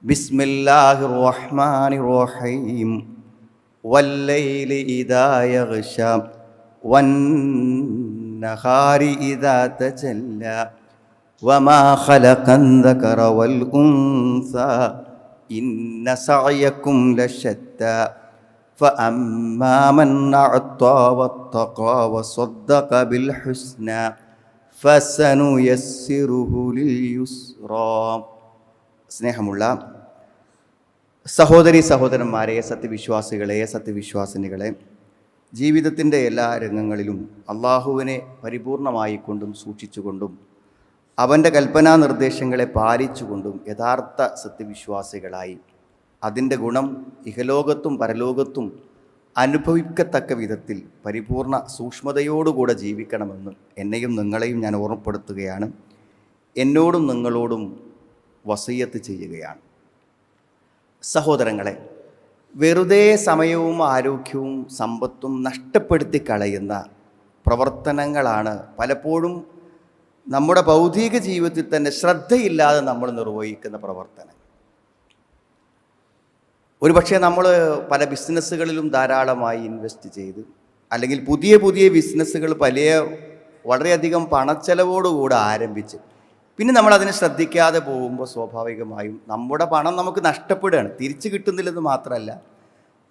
ബിസ്മില്ലാഹിർ റഹ്മാനിർ റഹീം. വല്ലൈലി ഇദാ യഗ്ശ വന്നഹാരി ഇദാ തജല്ല വമാ ഖലഖൻ ദകറ വൽ ഉൻസാ ഇന്ന സഅയകും ലശത്താ ഫഅമ്മാ മൻ അഅതാ വത്തഖാ വസദ്ദഖ ബിൽ ഹുസ്നാ ഫസനുയസ്സിറുഹു ലിൽ യുസ്റാ. സ്നേഹമുള്ള സഹോദരി സഹോദരന്മാരെ, സത്യവിശ്വാസികളെ, സത്യവിശ്വാസിനികളെ, ജീവിതത്തിൻ്റെ എല്ലാ രംഗങ്ങളിലും അള്ളാഹുവിനെ പരിപൂർണമായി കൊണ്ടും സൂക്ഷിച്ചുകൊണ്ടും അവൻ്റെ കൽപ്പനാ നിർദ്ദേശങ്ങളെ പാലിച്ചുകൊണ്ടും യഥാർത്ഥ സത്യവിശ്വാസികളായി അതിൻ്റെ ഗുണം ഇഹലോകത്തും പരലോകത്തും അനുഭവിക്കത്തക്ക വിധത്തിൽ പരിപൂർണ സൂക്ഷ്മതയോടുകൂടെ ജീവിക്കണമെന്ന് എന്നെയും നിങ്ങളെയും ഞാൻ ഓർമ്മപ്പെടുത്തുകയാണ്. എന്നോടും നിങ്ങളോടും വസിയ്യത്ത് ചെയ്യുകയാണ്. സഹോദരങ്ങളെ, വെറുതെ സമയവും ആരോഗ്യവും സമ്പത്തും നഷ്ടപ്പെടുത്തി കളയുന്ന പ്രവർത്തനങ്ങളാണ് പലപ്പോഴും നമ്മുടെ ഭൗതിക ജീവിതത്തിൽ തന്നെ ശ്രദ്ധയില്ലാതെ നമ്മൾ നിർവഹിക്കുന്ന പ്രവർത്തനം. ഒരുപക്ഷെ നമ്മൾ പല ബിസിനസ്സുകളിലും ധാരാളമായി ഇൻവെസ്റ്റ് ചെയ്ത്, അല്ലെങ്കിൽ പുതിയ പുതിയ ബിസിനസ്സുകൾ വളരെയധികം പണച്ചെലവോടുകൂടെ ആരംഭിച്ച് പിന്നെ നമ്മളതിനെ ശ്രദ്ധിക്കാതെ പോകുമ്പോൾ സ്വാഭാവികമായും നമ്മുടെ പണം നമുക്ക് നഷ്ടപ്പെടുകയാണ്. തിരിച്ചു കിട്ടുന്നില്ലെന്ന് മാത്രമല്ല,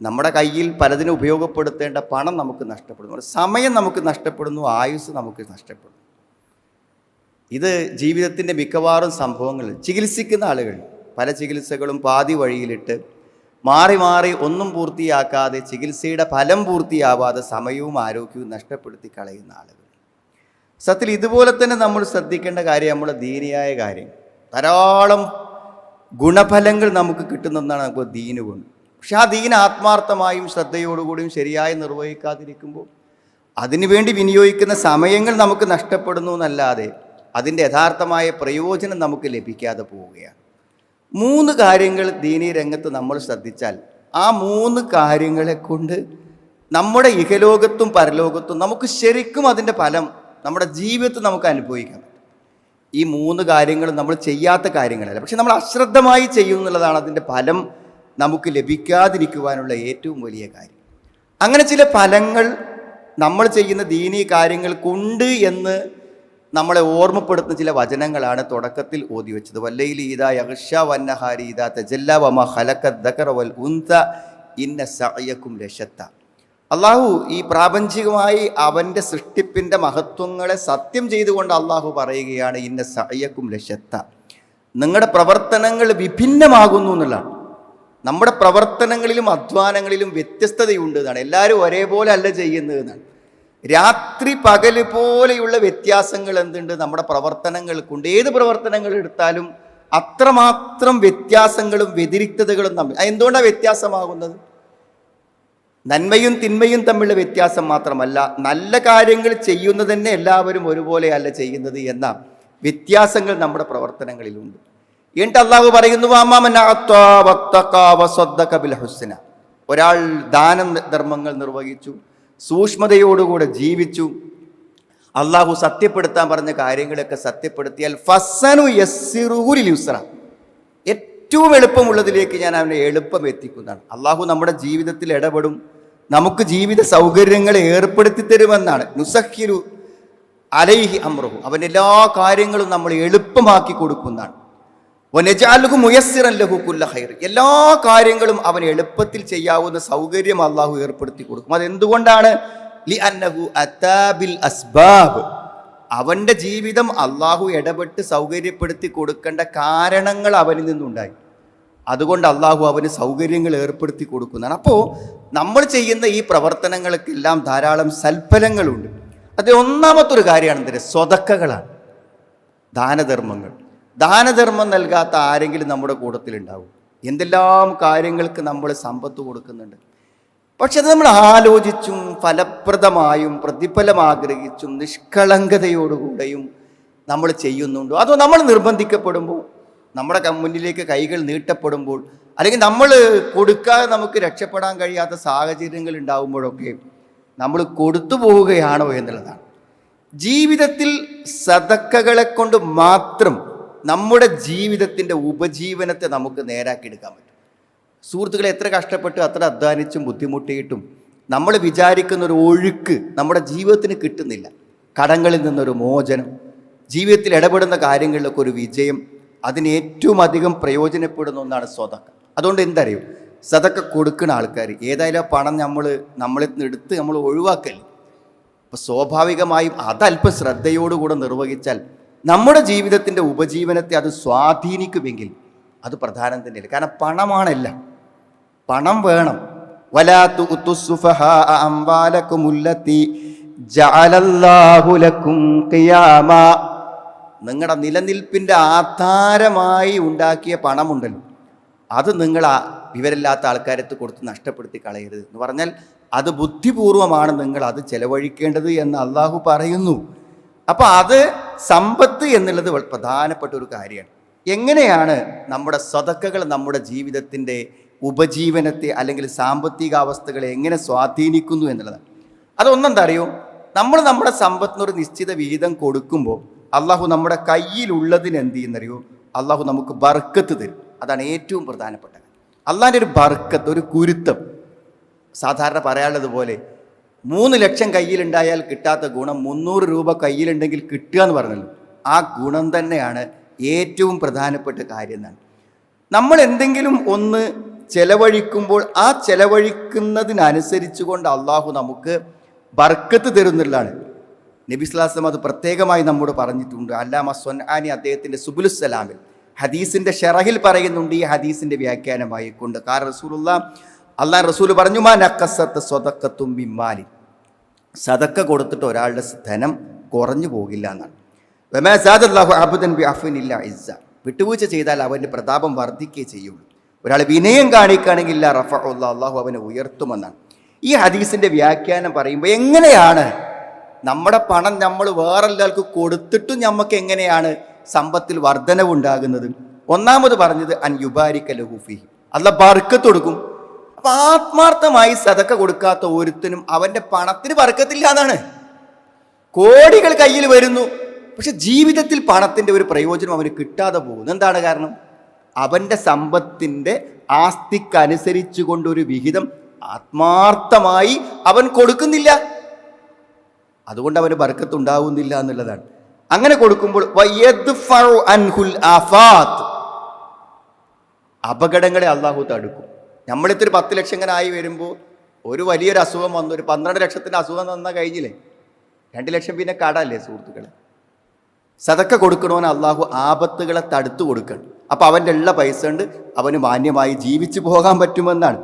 നമ്മുടെ കയ്യിൽ പലതിനും ഉപയോഗപ്പെടുത്തേണ്ട പണം നമുക്ക് നഷ്ടപ്പെടുന്നു, സമയം നമുക്ക് നഷ്ടപ്പെടുന്നു, ആയുസ് നമുക്ക് നഷ്ടപ്പെടുന്നു. ഇത് ജീവിതത്തിൻ്റെ മിക്കവാറും സംഭവങ്ങൾ. ചികിത്സിക്കുന്ന ആളുകൾ പല ചികിത്സകളും പാതി വഴിയിലിട്ട് മാറി മാറി ഒന്നും പൂർത്തിയാക്കാതെ ചികിത്സയുടെ ഫലം പൂർത്തിയാവാതെ സമയവും ആരോഗ്യവും നഷ്ടപ്പെടുത്തി കളയുന്ന ആളുകൾ. സത്യത്തിൽ ഇതുപോലെ തന്നെ നമ്മൾ ശ്രദ്ധിക്കേണ്ട കാര്യം നമ്മുടെ ദീനിയായ കാര്യം. ധാരാളം ഗുണഫലങ്ങൾ നമുക്ക് കിട്ടുന്നതാണ് നമുക്ക് ദീന് കൊണ്ട്. പക്ഷെ ആ ദീൻ ആത്മാർത്ഥമായും ശ്രദ്ധയോടുകൂടിയും ശരിയായി നിർവഹിക്കാതിരിക്കുമ്പോൾ അതിനുവേണ്ടി വിനിയോഗിക്കുന്ന സമയങ്ങൾ നമുക്ക് നഷ്ടപ്പെടുന്നു എന്നല്ലാതെ അതിൻ്റെ യഥാർത്ഥമായ പ്രയോജനം നമുക്ക് ലഭിക്കാതെ പോവുകയാണ്. 3 കാര്യങ്ങൾ ദീനീ രംഗത്ത് നമ്മൾ ശ്രദ്ധിച്ചാൽ ആ 3 കാര്യങ്ങളെ കൊണ്ട് നമ്മുടെ ഇഹലോകത്തും പരലോകത്തും നമുക്ക് ശരിക്കും അതിൻ്റെ ഫലം നമ്മുടെ ജീവിതത്തിൽ നമുക്ക് അനുഭവിക്കാം. ഈ 3 കാര്യങ്ങളും നമ്മൾ ചെയ്യാത്ത കാര്യങ്ങളല്ല, പക്ഷെ നമ്മൾ അശ്രദ്ധമായി ചെയ്യുന്നുള്ളതാണ് അതിൻ്റെ ഫലം നമുക്ക് ലഭിക്കാതിരിക്കുവാനുള്ള ഏറ്റവും വലിയ കാര്യം. അങ്ങനെ ചില ഫലങ്ങൾ നമ്മൾ ചെയ്യുന്ന ദീനീ കാര്യങ്ങൾക്കുണ്ട് എന്ന് നമ്മളെ ഓർമ്മപ്പെടുത്തുന്ന ചില വചനങ്ങളാണ് തുടക്കത്തിൽ ഓതി വെച്ചത്. വല്ലൈലി ഇദാ യഗ്ശ വന്നഹാരി ഇദാ തജല്ല വമാ ഖലഖദ് ദകറ വൽ ഉൻസ ഇന്ന സഅയകും ലശത്ത. അള്ളാഹു ഈ പ്രാപഞ്ചികമായി അവൻ്റെ സൃഷ്ടിപ്പിൻ്റെ മഹത്വങ്ങളെ സത്യം ചെയ്തുകൊണ്ട് അള്ളാഹു പറയുകയാണ്, ഇന്ന സഅയകും ലശത്ത, നിങ്ങളുടെ പ്രവർത്തനങ്ങൾ വിഭിന്നമാകുന്നു എന്നുള്ളതാണ്. നമ്മുടെ പ്രവർത്തനങ്ങളിലും അധ്വാനങ്ങളിലും വ്യത്യസ്തതയുണ്ട് എന്നാണ്. എല്ലാവരും ഒരേപോലെ അല്ല ചെയ്യുന്നത് എന്നാണ്. രാത്രി പകല് പോലെയുള്ള വ്യത്യാസങ്ങൾ എന്തുണ്ട് നമ്മുടെ പ്രവർത്തനങ്ങൾക്കുണ്ട്. ഏത് പ്രവർത്തനങ്ങൾ എടുത്താലും അത്രമാത്രം വ്യത്യാസങ്ങളും വ്യതിരിക്തതകളും തമ്മിൽ. എന്തുകൊണ്ടാണ് വ്യത്യാസമാകുന്നത്? നന്മയും തിന്മയും തമ്മിലുള്ള വ്യത്യാസം മാത്രമല്ല, നല്ല കാര്യങ്ങൾ ചെയ്യുന്നത് തന്നെ എല്ലാവരും ഒരുപോലെ അല്ല ചെയ്യുന്നത് എന്ന വ്യത്യാസങ്ങൾ നമ്മുടെ പ്രവർത്തനങ്ങളിലുണ്ട്. എന്നിട്ട് അള്ളാഹു പറയുന്നു, ഒരാൾ ദാനധർമ്മങ്ങൾ നിർവഹിച്ചു, സൂക്ഷ്മതയോടുകൂടെ ജീവിച്ചു, അള്ളാഹു സത്യപ്പെടുത്താൻ പറഞ്ഞ കാര്യങ്ങളൊക്കെ സത്യപ്പെടുത്തിയാൽ ഫസനു യസ്സിറുഹു ലിൽ യുസ്റ, ഏറ്റവും എളുപ്പമുള്ളതിലേക്ക് ഞാൻ അവനെ എളുപ്പം എത്തിക്കുന്നതാണ്. അള്ളാഹു നമ്മുടെ ജീവിതത്തിൽ ഇടപെടും, നമുക്ക് ജീവിത സൗകര്യങ്ങളെ ഏർപ്പെടുത്തി തരുമെന്നാണ്. നുസഖിലു അലൈഹി അംറുഹു, അവൻ്റെ എല്ലാ കാര്യങ്ങളും നമ്മൾ എളുപ്പമാക്കി കൊടുക്കുന്നതാണ്. വനജഅലുഹു മുയസ്സിറൻ ലഹു കുല്ല ഖൈർ, എല്ലാ കാര്യങ്ങളും അവൻ എളുപ്പത്തിൽ ചെയ്യാവുന്ന സൗകര്യം അള്ളാഹു ഏർപ്പെടുത്തി കൊടുക്കും. അതെന്തുകൊണ്ടാണ്? ലിഅന്നഹു അതാ ബിൽ അസ്ബാബ്, അവൻ്റെ ജീവിതം അള്ളാഹു ഇടപെട്ട് സൗകര്യപ്പെടുത്തി കൊടുക്കേണ്ട കാരണങ്ങൾ അവനിൽ നിന്നുണ്ടായി. അതുകൊണ്ട് അള്ളാഹു അവന് സൗകര്യങ്ങൾ ഏർപ്പെടുത്തി കൊടുക്കുന്നതാണ്. അപ്പോൾ നമ്മൾ ചെയ്യുന്ന ഈ പ്രവർത്തനങ്ങൾക്കെല്ലാം ധാരാളം സൽഫലങ്ങളുണ്ട്. അത് ഒന്നാമത്തൊരു കാര്യമാണ് എന്തിന്? സ്വതക്കകളാണ്, ദാനധർമ്മങ്ങൾ. ദാനധർമ്മം നൽകാത്ത ആരെങ്കിലും നമ്മുടെ കൂട്ടത്തിലുണ്ടാവും. എന്തെല്ലാം കാര്യങ്ങൾക്ക് നമ്മൾ സമ്പത്ത് കൊടുക്കുന്നുണ്ട്, പക്ഷെ അത് നമ്മൾ ആലോചിച്ചും ഫലപ്രദമായും പ്രതിഫലം ആഗ്രഹിച്ചും നിഷ്കളങ്കതയോടുകൂടെയും നമ്മൾ ചെയ്യുന്നുണ്ടോ? അതോ നമ്മൾ നിർബന്ധിക്കപ്പെടുമ്പോൾ, നമ്മുടെ മുന്നിലേക്ക് കൈകൾ നീട്ടപ്പെടുമ്പോൾ, അല്ലെങ്കിൽ നമ്മൾ കൊടുക്കാതെ നമുക്ക് രക്ഷപ്പെടാൻ കഴിയാത്ത സാഹചര്യങ്ങൾ ഉണ്ടാകുമ്പോഴൊക്കെ നമ്മൾ കൊടുത്തു പോവുകയാണോ എന്നുള്ളതാണ്. ജീവിതത്തിൽ സദക്കകളെ കൊണ്ട് മാത്രം നമ്മുടെ ജീവിതത്തിൻ്റെ ഉപജീവനത്തെ നമുക്ക് നേരാക്കിയെടുക്കാൻ പറ്റും. സുഹൃത്തുക്കളെ, എത്ര കഷ്ടപ്പെട്ട് അത്ര അധ്വാനിച്ചും ബുദ്ധിമുട്ടിയിട്ടും നമ്മൾ വിചാരിക്കുന്ന ഒരു ഒഴുക്ക് നമ്മുടെ ജീവിതത്തിന് കിട്ടുന്നില്ല. കടങ്ങളിൽ നിന്നൊരു മോചനം, ജീവിതത്തിൽ ഇടപെടുന്ന കാര്യങ്ങളിലൊക്കെ ഒരു വിജയം, അതിന് ഏറ്റവും അധികം പ്രയോജനപ്പെടുന്ന ഒന്നാണ് സ്വതക്ക. അതുകൊണ്ട് എന്തറിയും, സദക്ക കൊടുക്കുന്ന ആൾക്കാർ ഏതായാലും പണം നമ്മളിൽ നിന്ന് എടുത്ത് നമ്മൾ ഒഴിവാക്കല്ലേ. അപ്പോൾ സ്വാഭാവികമായും അതല്പം ശ്രദ്ധയോടുകൂടെ നിർവഹിച്ചാൽ നമ്മുടെ ജീവിതത്തിൻ്റെ ഉപജീവനത്തെ അത് സ്വാധീനിക്കുമെങ്കിൽ അത് പ്രധാനം തന്നെയല്ല. കാരണം പണമാണെല്ലാം, പണം വേണം. വലാ തുഅ്തു സുഫഹാ അംവാലകും ഉല്ലതി ജഅലല്ലാഹു ലക്കും ഖിയാമാ. നിങ്ങളുടെ നിലനിൽപ്പിൻ്റെ ആധാരമായി ഉണ്ടാക്കിയ പണമുണ്ടല്ലോ, അത് നിങ്ങൾ വിവരമില്ലാത്ത ആൾക്കാരത്ത് കൊടുത്ത് നഷ്ടപ്പെടുത്തി കളയരുത് എന്ന് പറഞ്ഞാൽ അത് ബുദ്ധിപൂർവമാണ് നിങ്ങൾ അത് ചെലവഴിക്കേണ്ടത് എന്ന് അള്ളാഹു പറയുന്നു. അപ്പോൾ അത് സമ്പത്ത് എന്നുള്ളത് പ്രധാനപ്പെട്ട ഒരു കാര്യമാണ്. എങ്ങനെയാണ് നമ്മുടെ സ്വതക്കകൾ നമ്മുടെ ജീവിതത്തിൻ്റെ ഉപജീവനത്തെ അല്ലെങ്കിൽ സാമ്പത്തിക അവസ്ഥകളെ എങ്ങനെ സ്വാധീനിക്കുന്നു എന്നുള്ളതാണ്. അതൊന്നെന്താ അറിയോ, നമ്മൾ നമ്മുടെ സമ്പത്തിനൊരു നിശ്ചിത വിഹിതം കൊടുക്കുമ്പോൾ അള്ളാഹു നമ്മുടെ കയ്യിലുള്ളതിന് എന്ത് ചെയ്യുന്നറിയോ, അള്ളാഹു നമുക്ക് ബർക്കത്ത് തരും. അതാണ് ഏറ്റവും പ്രധാനപ്പെട്ട കാര്യം. അള്ളാഹിൻ്റെ ഒരു ബർക്കത്ത്, ഒരു കുരുത്തം. സാധാരണ പറയാനുള്ളതുപോലെ 3 ലക്ഷം കയ്യിലുണ്ടായാൽ കിട്ടാത്ത ഗുണം 300 രൂപ കയ്യിലുണ്ടെങ്കിൽ കിട്ടുക എന്ന് പറഞ്ഞല്ലോ. ആ ഗുണം തന്നെയാണ് ഏറ്റവും പ്രധാനപ്പെട്ട കാര്യം എന്നാണ്. നമ്മൾ എന്തെങ്കിലും ഒന്ന് ചെലവഴിക്കുമ്പോൾ ആ ചെലവഴിക്കുന്നതിനനുസരിച്ച് കൊണ്ട് അള്ളാഹു നമുക്ക് ബർക്കത്ത് തരുന്നുള്ളതാണ്. നബി സ്വല്ലല്ലാഹു അലൈഹി വസല്ലം അത് പ്രത്യേകമായി നമ്മോട് പറഞ്ഞിട്ടുണ്ട്. അല്ലാമ സ്വൻആനി അദ്ദേഹത്തിൻ്റെ സുബുലുസ്സലാമിൽ ഹദീസിൻ്റെ ഷറഹിൽ പറയുന്നുണ്ട്, ഈ ഹദീസിൻ്റെ വ്യാഖ്യാനമായി കൊണ്ട്. കാരണം അള്ളാഹ് റസൂൽ പറഞ്ഞു, മാ നഖസത്ത് സ്വദഖത്തും മിമ്മാലി, സദക്ക കൊടുത്തിട്ട് ഒരാളുടെ ധനം കുറഞ്ഞു പോകില്ല എന്നാണ്. വമാ സാദല്ലാഹു അബ്ദൻ ബിഅഫ്വിൻ ഇല്ലാ ഇസ്സ, വിട്ടുവീഴ്ച ചെയ്താൽ അവൻ്റെ പ്രതാപം വർദ്ധിക്കുകയേ ചെയ്യുള്ളൂ. ഒരാൾ വിനയം കാണിക്കുകയാണെങ്കിൽ ഇല്ലാ റഫഅല്ലാഹു, അള്ളാഹു അവനെ ഉയർത്തുമെന്നാണ്. ഈ ഹദീസിൻ്റെ വ്യാഖ്യാനം പറയുമ്പോൾ എങ്ങനെയാണ് നമ്മുടെ പണം നമ്മൾ വേറൊരാൾക്ക് കൊടുത്തിട്ടും നമുക്ക് എങ്ങനെയാണ് സമ്പത്തിൽ വർധനവുണ്ടാകുന്നത്? ഒന്നാമത് പറഞ്ഞത് അൻ യുബാരിക ലഹു ഫീഹി, അല്ലാഹ് ബർക്കത്ത് കൊടുക്കും. അപ്പം ആത്മാർത്ഥമായി സദക്ക കൊടുക്കാത്ത ഒരുത്തനും അവൻ്റെ പണത്തിന് ബർക്കത്തില്ല എന്നാണ്. കോടികൾ കയ്യിൽ വരുന്നു, പക്ഷെ ജീവിതത്തിൽ പണത്തിൻ്റെ ഒരു പ്രയോജനം അവന് കിട്ടാതെ പോകുന്നു. എന്താണ് കാരണം? അവൻ്റെ സമ്പത്തിൻ്റെ ആസ്തിക്കനുസരിച്ച് കൊണ്ടൊരു വിഹിതം ആത്മാർത്ഥമായി അവൻ കൊടുക്കുന്നില്ല. അതുകൊണ്ട് അവന് ബർക്കത്ത് ഉണ്ടാവുന്നില്ല എന്നുള്ളതാണ്. അങ്ങനെ കൊടുക്കുമ്പോൾ അപകടങ്ങളെ അള്ളാഹു തടുക്കും. നമ്മളിത്തിരി 10 ലക്ഷം ഇങ്ങനെ ആയി വരുമ്പോൾ ഒരു വലിയൊരു അസുഖം വന്നു, ഒരു 12 ലക്ഷത്തിൻ്റെ അസുഖം തന്നാൽ കഴിഞ്ഞില്ലേ, 2 ലക്ഷം പിന്നെ കടല്ലേ സുഹൃത്തുക്കളെ. സദക്ക കൊടുക്കണമെന്ന് അള്ളാഹു ആപത്തുകളെ തടുത്തു കൊടുക്കണം. അപ്പം അവൻ്റെ ഉള്ള പൈസ കൊണ്ട് അവന് മാന്യമായി ജീവിച്ചു പോകാൻ പറ്റുമെന്നാണ്.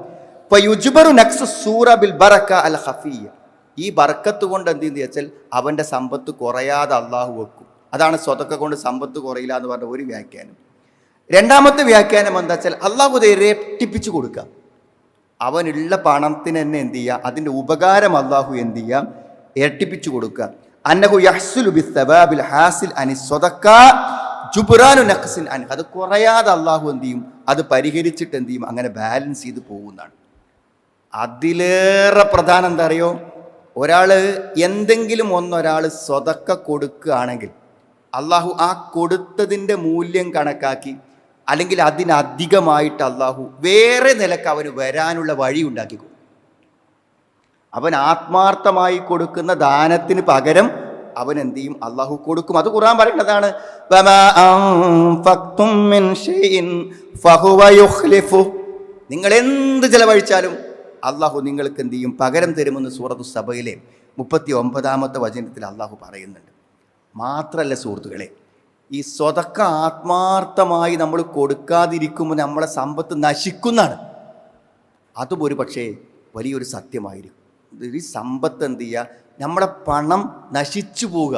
ഈ ബർക്കത്ത് കൊണ്ട് എന്ത് ചെയ്യുന്നത് വെച്ചാൽ അവൻ്റെ സമ്പത്ത് കുറയാതെ അള്ളാഹു വെക്കും. അതാണ് സ്വതക്ക കൊണ്ട് സമ്പത്ത് കുറയില്ല എന്ന് പറഞ്ഞ ഒരു വ്യാഖ്യാനം. രണ്ടാമത്തെ വ്യാഖ്യാനം എന്താ വെച്ചാൽ അള്ളാഹു ഇരട്ടിപ്പിച്ചു കൊടുക്കുക. അവനുള്ള പണത്തിന് തന്നെ എന്ത് ചെയ്യുക, അതിൻ്റെ ഉപകാരം അള്ളാഹു എന്ത് ചെയ്യുക, ഇരട്ടിപ്പിച്ചു കൊടുക്കുക. അന്നഹു യഹ്സുലു ബിസ്സബാബിൽ ഹാസിൽ അനി സ്വതക്ക ജുബ്റാനു നഖ്സിൻ അൻ, അത് കുറയാതെ അള്ളാഹു എന്ത് ചെയ്യും, അത് പരിഹരിച്ചിട്ട് എന്ത് ചെയ്യും, അങ്ങനെ ബാലൻസ് ചെയ്ത് പോകുന്നതാണ്. അതിലേറെ പ്രധാനം എന്താ അറിയോ, ഒരാൾ എന്തെങ്കിലും ഒന്നൊരാൾ സ്വതക്ക കൊടുക്കുകയാണെങ്കിൽ അള്ളാഹു ആ കൊടുത്തതിൻ്റെ മൂല്യം കണക്കാക്കി അല്ലെങ്കിൽ അതിനധികമായിട്ട് അള്ളാഹു വേറെ നിലക്ക് അവന് വരാനുള്ള വഴി ഉണ്ടാക്കിക്കൊടുക്കും. അവൻ ആത്മാർത്ഥമായി കൊടുക്കുന്ന ദാനത്തിന് പകരം അവൻ എന്ത് ചെയ്യും, അള്ളാഹു കൊടുക്കും. അത് ഖുർആൻ പറയുന്നതാണ്, നിങ്ങൾ എന്ത് ചെലവഴിച്ചാലും അള്ളാഹു നിങ്ങൾക്ക് എന്ത് ചെയ്യും, പകരം തരുമെന്ന് സൂറത്തു സബയിലെ 39-ാമത്തെ വചനത്തിൽ അള്ളാഹു പറയുന്നുണ്ട്. മാത്രമല്ല സുഹൃത്തുക്കളെ, ഈ സ്വതക്ക ആത്മാർത്ഥമായി നമ്മൾ കൊടുക്കാതിരിക്കുമ്പോൾ നമ്മളെ സമ്പത്ത് നശിക്കുന്നതാണ്. അതും ഒരു പക്ഷേ വലിയൊരു സത്യമായിരിക്കും. ഈ സമ്പത്ത് എന്ത് ചെയ്യുക, നമ്മുടെ പണം നശിച്ചു പോവുക,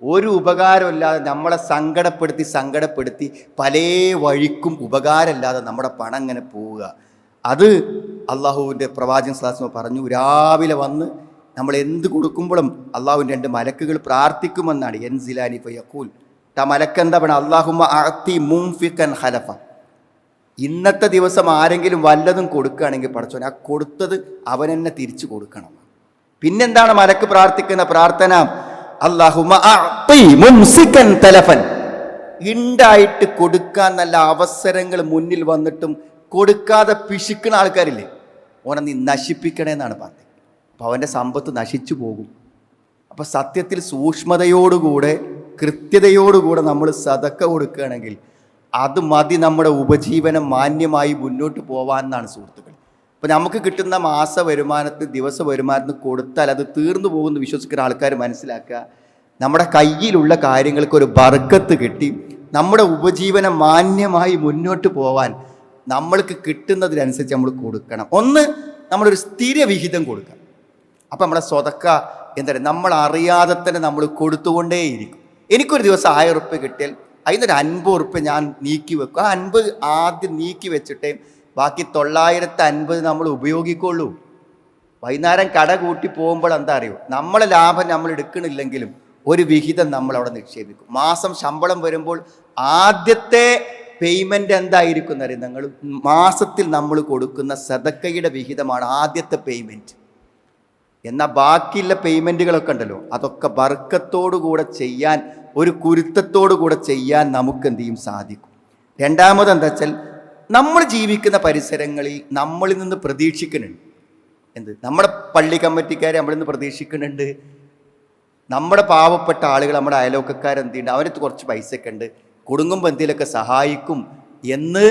ഒരു ഉപകാരമില്ലാതെ നമ്മളെ സങ്കടപ്പെടുത്തി പല വഴിക്കും ഉപകാരമില്ലാതെ നമ്മുടെ പണം ഇങ്ങനെ പോവുക. അത് അള്ളാഹുവിൻ്റെ പ്രവാചകൻ സ്വല്ലല്ലാഹു അലൈഹി വസല്ലം പറഞ്ഞു, രാവിലെ വന്ന് നമ്മൾ എന്ത് കൊടുക്കുമ്പോഴും അള്ളാഹുവിൻ്റെ 2 മലക്കുകൾ പ്രാർത്ഥിക്കുമെന്നാണ്. യൻസിലാനി ഫയഖൂൽ, ആ മലക്കെന്താ പറയുക, അല്ലാഹുമ്മ അഅതി മുൻഫിഖൻ ഖലഫ, ഇന്നത്തെ ദിവസം ആരെങ്കിലും വല്ലതും കൊടുക്കുകയാണെങ്കിൽ പടച്ചോനെ ആ കൊടുത്തത് അവൻ തന്നെ തിരിച്ചു കൊടുക്കണം. പിന്നെന്താണ് മലക്ക് പ്രാർത്ഥിക്കുന്ന പ്രാർത്ഥന, അല്ലാഹുമ്മ അഅതി മുംസികൻ തലഫൻ, ഉണ്ടായിട്ട് കൊടുക്കാൻ നല്ല അവസരങ്ങൾ മുന്നിൽ വന്നിട്ടും കൊടുക്കാതെ പിശുക്കുന്ന ആൾക്കാരില്ലേ, ഓനെ നീ നശിപ്പിക്കണേന്നാണ് പറഞ്ഞത്. അപ്പോൾ അവൻ്റെ സമ്പത്ത് നശിച്ചു പോകും. അപ്പോൾ സത്യത്തിൽ സൂക്ഷ്മതയോടുകൂടെ കൃത്യതയോടുകൂടെ നമ്മൾ സദക്ക കൊടുക്കുകയാണെങ്കിൽ അത് മതി നമ്മുടെ ഉപജീവനം മാന്യമായി മുന്നോട്ട് പോകാൻ എന്നാണ് സുഹൃത്തുക്കൾ. അപ്പോൾ നമുക്ക് കിട്ടുന്ന മാസ വരുമാനത്തിന് ദിവസ വരുമാനത്തിന് കൊടുത്താൽ അത് തീർന്നു പോകുമെന്ന് വിശ്വസിക്കുന്ന ആൾക്കാർ മനസ്സിലാക്കുക. നമ്മുടെ കയ്യിലുള്ള കാര്യങ്ങൾക്ക് ഒരു ബർക്കത്ത് കിട്ടി നമ്മുടെ ഉപജീവനം മാന്യമായി മുന്നോട്ട് പോകാൻ നമ്മൾക്ക് കിട്ടുന്നതിനനുസരിച്ച് നമ്മൾ കൊടുക്കണം. ഒന്ന്, നമ്മളൊരു സ്ഥിര വിഹിതം കൊടുക്കണം. അപ്പം നമ്മുടെ സ്വതക്ക എന്താ പറയുക, നമ്മൾ അറിയാതെ തന്നെ നമ്മൾ കൊടുത്തുകൊണ്ടേയിരിക്കും. എനിക്കൊരു ദിവസം 1000 ഉറുപ്പ്യ കിട്ടിയാൽ അതിനൊരു 50 ഉറുപ്പ്യ ഞാൻ നീക്കി വെക്കും. ആ 50 ആദ്യം നീക്കി വെച്ചിട്ടേ ബാക്കി 950 നമ്മൾ ഉപയോഗിക്കുള്ളൂ. വൈകുന്നേരം കട കൂട്ടി പോകുമ്പോൾ എന്താ അറിയോ, നമ്മളെ ലാഭം നമ്മൾ എടുക്കണില്ലെങ്കിലും ഒരു വിഹിതം നമ്മൾ അവിടെ നിക്ഷേപിക്കും. മാസം ശമ്പളം വരുമ്പോൾ ആദ്യത്തെ പേയ്മെൻറ്റ് എന്തായിരിക്കും എന്നറിയാം, നിങ്ങൾ മാസത്തിൽ നമ്മൾ കൊടുക്കുന്ന സദക്കയുടെ വിഹിതമാണ് ആദ്യത്തെ പേയ്മെൻറ്റ്. എന്നാൽ ബാക്കിയുള്ള പേയ്മെൻറ്റുകളൊക്കെ ഉണ്ടല്ലോ, അതൊക്കെ ബർക്കത്തോടുകൂടെ ചെയ്യാൻ, ഒരു കുരുത്തത്തോടുകൂടെ ചെയ്യാൻ നമുക്ക് എന്ത് ചെയ്യും സാധിക്കും. രണ്ടാമത് എന്താ വെച്ചാൽ, നമ്മൾ ജീവിക്കുന്ന പരിസരങ്ങളിൽ നമ്മളിൽ നിന്ന് പ്രതീക്ഷിക്കുന്നുണ്ട് എന്ത്, നമ്മുടെ പള്ളി കമ്മിറ്റിക്കാരെ നമ്മളിൽ നിന്ന് പ്രതീക്ഷിക്കുന്നുണ്ട്, നമ്മുടെ പാവപ്പെട്ട ആളുകൾ, നമ്മുടെ അയലോക്കക്കാരെന്ത് ചെയ്യുന്നുണ്ട്, അവരടുത്ത് കുറച്ച് പൈസയൊക്കെ ഉണ്ട്, കുടുങ്ങുമ്പോൾ എന്തെങ്കിലുമൊക്കെ സഹായിക്കും എന്ന്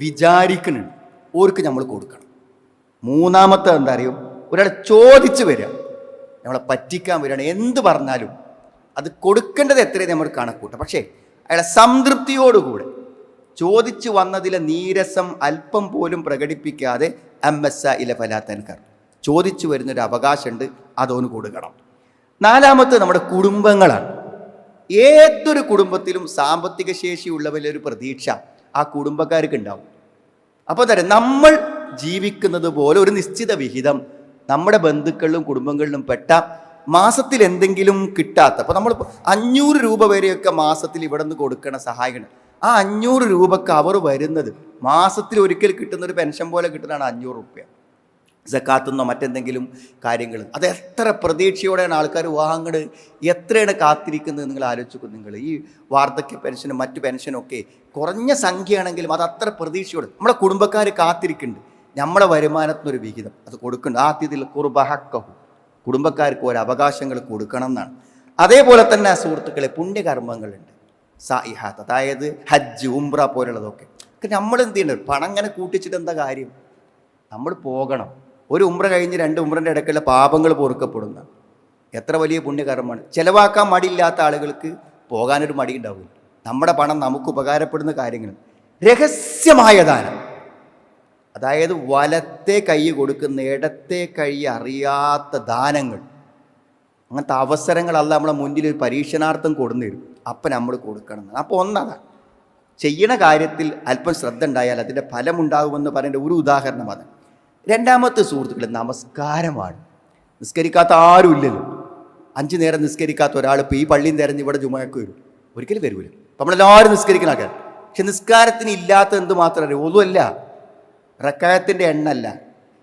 വിചാരിക്കുന്നുണ്ട്. ഓർക്ക് നമ്മൾ കൊടുക്കണം. മൂന്നാമത്തെ എന്താ അറിയും, ഒരാൾ ചോദിച്ചു വരിക, നമ്മളെ പറ്റിക്കാൻ വരികയാണ്, എന്ത് പറഞ്ഞാലും അത് കൊടുക്കേണ്ടത് എത്രയും നമ്മൾ കണക്കൂട്ടാം. പക്ഷേ അയാളെ സംതൃപ്തിയോടുകൂടെ ചോദിച്ചു വന്നതിലെ നീരസം അല്പം പോലും പ്രകടിപ്പിക്കാതെ ഇല ഫലാത്തൻകർ, ചോദിച്ചു വരുന്നൊരു അവകാശമുണ്ട്, അതോന് കൊടുക്കണം. നാലാമത്തെ നമ്മുടെ കുടുംബങ്ങളാണ്. ഏതൊരു കുടുംബത്തിലും സാമ്പത്തിക ശേഷിയുള്ളവരൊരു പ്രതീക്ഷ ആ കുടുംബക്കാർക്ക് ഉണ്ടാവും. അപ്പോൾ എന്താ പറയുക, നമ്മൾ ജീവിക്കുന്നത് പോലെ ഒരു നിശ്ചിത വിഹിതം നമ്മുടെ ബന്ധുക്കളിലും കുടുംബങ്ങളിലും പെട്ട മാസത്തിൽ എന്തെങ്കിലും കിട്ടാത്ത, അപ്പോൾ നമ്മൾ 500 രൂപ വരെയൊക്കെ മാസത്തിൽ ഇവിടെ നിന്ന് കൊടുക്കണ സഹായിക്കണം. ആ 500 രൂപക്ക് അവർ വരുന്നത് മാസത്തിൽ ഒരിക്കൽ കിട്ടുന്നൊരു പെൻഷൻ പോലെ കിട്ടുന്നതാണ് 500 രൂപ. സക്കാത്തുനിന്നോ മറ്റെന്തെങ്കിലും കാര്യങ്ങൾ, അത് എത്ര പ്രതീക്ഷയോടെയാണ് ആൾക്കാർ വാങ്ങുന്നത്, എത്രയാണ് കാത്തിരിക്കുന്നത് നിങ്ങൾ ആലോചിക്കും. നിങ്ങൾ ഈ വാർദ്ധക്യ പെൻഷനും മറ്റു പെൻഷനൊക്കെ കുറഞ്ഞ സംഖ്യയാണെങ്കിലും അത് അത്ര പ്രതീക്ഷയോടെ നമ്മളെ കുടുംബക്കാർ കാത്തിരിക്കുന്നുണ്ട്. നമ്മളെ വരുമാനത്തിനൊരു വിഹിതം അത് കൊടുക്കുന്നുണ്ട്. ആദ്യത്തിൽ കുർബഹക്കഹു, കുടുംബക്കാർക്ക് ഓരോ അവകാശങ്ങൾ കൊടുക്കണം എന്നാണ്. അതേപോലെ തന്നെ സുഹൃത്തുക്കളെ, പുണ്യകർമ്മങ്ങളുണ്ട്, സായിഹാത്ത്, അതായത് ഹജ്ജ്, ഉംറ പോലുള്ളതൊക്കെ. നമ്മൾ എന്ത് ചെയ്യണം, പണം അങ്ങനെ കൂട്ടിച്ചിട്ട് എന്താ കാര്യം, നമ്മൾ പോകണം. ഒരു ഉംറ കഴിഞ്ഞ് 2 ഉംറൻ്റെ ഇടയ്ക്കുള്ള പാപങ്ങൾ പൊറുക്കപ്പെടുന്ന എത്ര വലിയ പുണ്യകർമ്മമാണ്. ചിലവാക്കാൻ മടിയില്ലാത്ത ആളുകൾക്ക് പോകാനൊരു മടി ഉണ്ടാവില്ല. നമ്മുടെ പണം നമുക്ക് ഉപകാരപ്പെടുന്ന കാര്യങ്ങൾ. രഹസ്യമായ ദാനം, അതായത് വലത്തെ കൈ കൊടുക്കുന്ന ഇടത്തെ കൈ അറിയാത്ത ദാനങ്ങൾ, അങ്ങനത്തെ അവസരങ്ങളല്ല നമ്മളെ മുന്നിൽ ഒരു പരീക്ഷണാർത്ഥം കൊടുന്നു തരും. അപ്പം നമ്മൾ കൊടുക്കണം. അപ്പോൾ ഒന്നതാണ്, ചെയ്യണ കാര്യത്തിൽ അല്പം ശ്രദ്ധ ഉണ്ടായാൽ അതിൻ്റെ ഫലമുണ്ടാകുമെന്ന് പറയേണ്ട ഒരു ഉദാഹരണം അത്. രണ്ടാമത്തെ സുഹൃത്തുക്കളെ, നമസ്കാരമാണ്. നിസ്കരിക്കാത്ത ആരും ഇല്ലല്ലോ. 5 നേരം നിസ്കരിക്കാത്ത ഒരാൾ ഇപ്പോൾ ഈ പള്ളിയും തിരഞ്ഞ് ഇവിടെ ജുമയ്ക്ക് വരും, ഒരിക്കലും വരൂല. അപ്പം നമ്മളെല്ലാവരും നിസ്കരിക്കുന്ന ആൾക്കാർ. പക്ഷെ നിസ്കാരത്തിന് ഇല്ലാത്ത എന്ത് മാത്രമല്ല, ഒന്നുമല്ല, റക്കായത്തിൻ്റെ എണ്ണല്ല,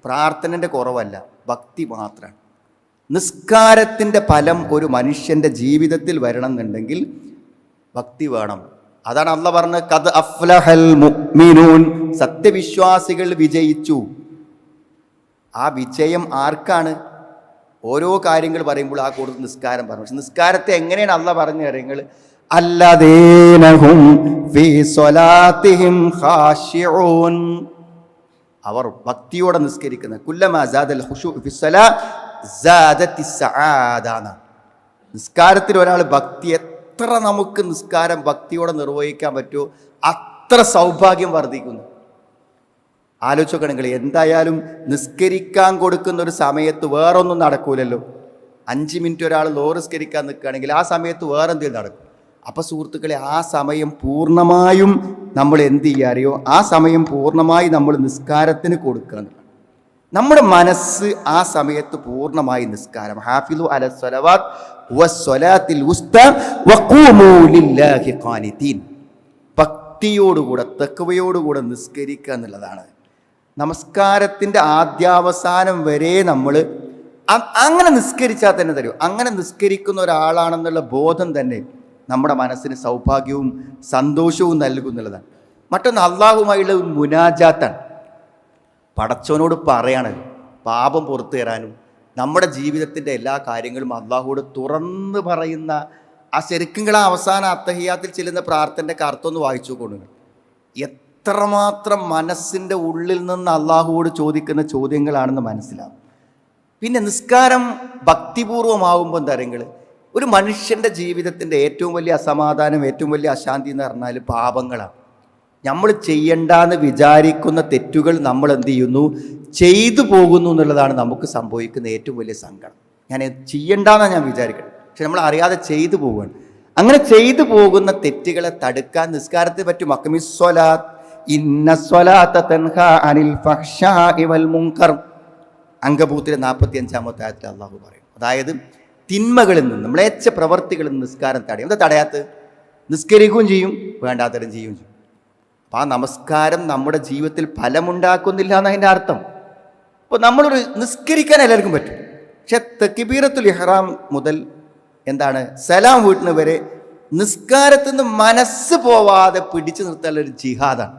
പ്രാർത്ഥനൻ്റെ കുറവല്ല, ഭക്തി മാത്രമാണ്. നിസ്കാരത്തിൻ്റെ ഫലം ഒരു മനുഷ്യൻ്റെ ജീവിതത്തിൽ വരണം എന്നുണ്ടെങ്കിൽ ഭക്തി വേണം. അതാണ് അല്ലാഹ് പറഞ്ഞത്, ഖദ് അഫ്ലഹൽ മുഅ്മിനൂൻ, സത്യവിശ്വാസികൾ വിജയിച്ചു. ആ വിജയം ആർക്കാണ്? ഓരോ കാര്യങ്ങൾ പറയുമ്പോൾ ആ കൂടുതൽ നിസ്കാരം പറഞ്ഞു. പക്ഷെ നിസ്കാരത്തെ എങ്ങനെയാണ് അല്ലാഹ് പറഞ്ഞു തരുന്നത്? അല്ലദീനഹും ഫീ സ്വലാത്തിഹിം ഖാശിഊൻ, അവർ ഭക്തിയോടെ നിസ്കരിക്കുന്ന. കുല്ലമാ സാദൽ ഖുശൂ ഫി സ്വലാ സാദത്തിസ് സആദ. നിസ്കാരത്തിൽ ഒരാൾ ഭക്തി, എത്ര നമുക്ക് നിസ്കാരം ഭക്തിയോടെ നിർവഹിക്കാൻ പറ്റുമോ അത്ര സൗഭാഗ്യം വർദ്ധിക്കുന്നു. ആലോചിക്കണമെങ്കിൽ എന്തായാലും നിസ്കരിക്കാൻ കൊടുക്കുന്ന ഒരു സമയത്ത് വേറൊന്നും നടക്കൂലല്ലോ. 5 മിനിറ്റ് ഒരാൾ നിസ്കരിക്കാൻ നിൽക്കുകയാണെങ്കിൽ ആ സമയത്ത് വേറെ എന്തെങ്കിലും നടക്കും. അപ്പോൾ സുഹൃത്തുക്കളെ, ആ സമയം പൂർണ്ണമായും നമ്മൾ എന്ത് ചെയ്യുക അറിയോ, ആ സമയം പൂർണ്ണമായി നമ്മൾ നിസ്കാരത്തിന് കൊടുക്കുക എന്നുള്ളതാണ്. നമ്മുടെ മനസ്സ് ആ സമയത്ത് പൂർണ്ണമായി നിസ്കാരം, ഹാഫിളു അല സ്വലവാത്ത് വസ്സലാത്തിൽ ഉസ്ത വഖൂമൂ ലില്ലാഹി ഖാനിതീൻ, ഭക്തിയോടുകൂടെ തഖ്വയോടുകൂടെ നിസ്കരിക്കുക എന്നുള്ളതാണ്. നമസ്കാരത്തിൻ്റെ ആദ്യാവസാനം വരെ നമ്മൾ അങ്ങനെ നിസ്കരിച്ചാൽ തന്നെ തരും. അങ്ങനെ നിസ്കരിക്കുന്ന ഒരാളാണെന്നുള്ള ബോധം തന്നെ നമ്മുടെ മനസ്സിന് സൗഭാഗ്യവും സന്തോഷവും നൽകുന്നുള്ളതാണ്. മറ്റൊന്ന് അള്ളാഹുമായുള്ള ഒരു മുനാജാത്താണ്. പടച്ചവനോട് പറയാണ് പാപം പുറത്തു തരാനും നമ്മുടെ ജീവിതത്തിൻ്റെ എല്ലാ കാര്യങ്ങളും അള്ളാഹുവോട് തുറന്ന് പറയുന്ന ആ ശരിക്കും അവസാന അത്തഹിയാത്തിൽ ചെല്ലുന്ന പ്രാർത്ഥനയുടെ അർത്ഥം ഒന്ന് വായിച്ചു കൊടുക്കുക. എത്രമാത്രം മനസ്സിൻ്റെ ഉള്ളിൽ നിന്ന് അള്ളാഹുവോട് ചോദിക്കുന്ന ചോദ്യങ്ങളാണെന്ന് മനസ്സിലാവും. പിന്നെ നിസ്കാരം ഭക്തിപൂർവമാകുമ്പോൾ എന്താ പറയുക, ഒരു മനുഷ്യൻ്റെ ജീവിതത്തിൻ്റെ ഏറ്റവും വലിയ അസമാധാനം, ഏറ്റവും വലിയ അശാന്തി എന്ന് പറഞ്ഞാൽ പാപങ്ങളാണ്. നമ്മൾ ചെയ്യണ്ടെന്ന് വിചാരിക്കുന്ന തെറ്റുകൾ നമ്മൾ എന്ത് ചെയ്യുന്നു, ചെയ്തു പോകുന്നു എന്നുള്ളതാണ് നമുക്ക് സംഭവിക്കുന്ന ഏറ്റവും വലിയ സങ്കടം. ഞാൻ ചെയ്യണ്ടെന്നാണ് ഞാൻ വിചാരിക്കണം, പക്ഷെ നമ്മൾ അറിയാതെ ചെയ്തു പോവുകയാണ്. അങ്ങനെ ചെയ്തു പോകുന്ന തെറ്റുകളെ തടുക്കാൻ നിസ്കാരത്തെ പറ്റും. അഖ്മിസ്വലാത്ത് ഇന്നസ്വലാത്ത തൻഹാ അനിൽ ഫഹ്ശാഇ വൽ മുൻകർ, അങ്കബൂത്തിലെ 45-ാമത്തെ ആയത്തിൽ അള്ളാഹു പറയും. അതായത് തിന്മകളിൽ നിന്ന്, നമ്മളേച്ച പ്രവർത്തികളിൽ നിന്ന് നിസ്കാരം തടയും. എന്താ തടയാത്ത്? നിസ്കരിക്കുകയും ചെയ്യും, വേണ്ടാത്തരം ചെയ്യുകയും ചെയ്യും. അപ്പം ആ നമസ്കാരം നമ്മുടെ ജീവിതത്തിൽ ഫലമുണ്ടാക്കുന്നില്ല എന്നതിൻ്റെ അർത്ഥം. ഇപ്പോൾ നമ്മളൊരു നിസ്കരിക്കാൻ എല്ലാവർക്കും പറ്റും, പക്ഷെ തക്ബീറത്തുൽ ഇഹ്റാം മുതൽ എന്താണ് സലാം വീട്ടിന് വരെ നിസ്കാരത്തിൽ നിന്ന് മനസ്സ് പോവാതെ പിടിച്ചു നിർത്താനുള്ളൊരു ജിഹാദാണ്.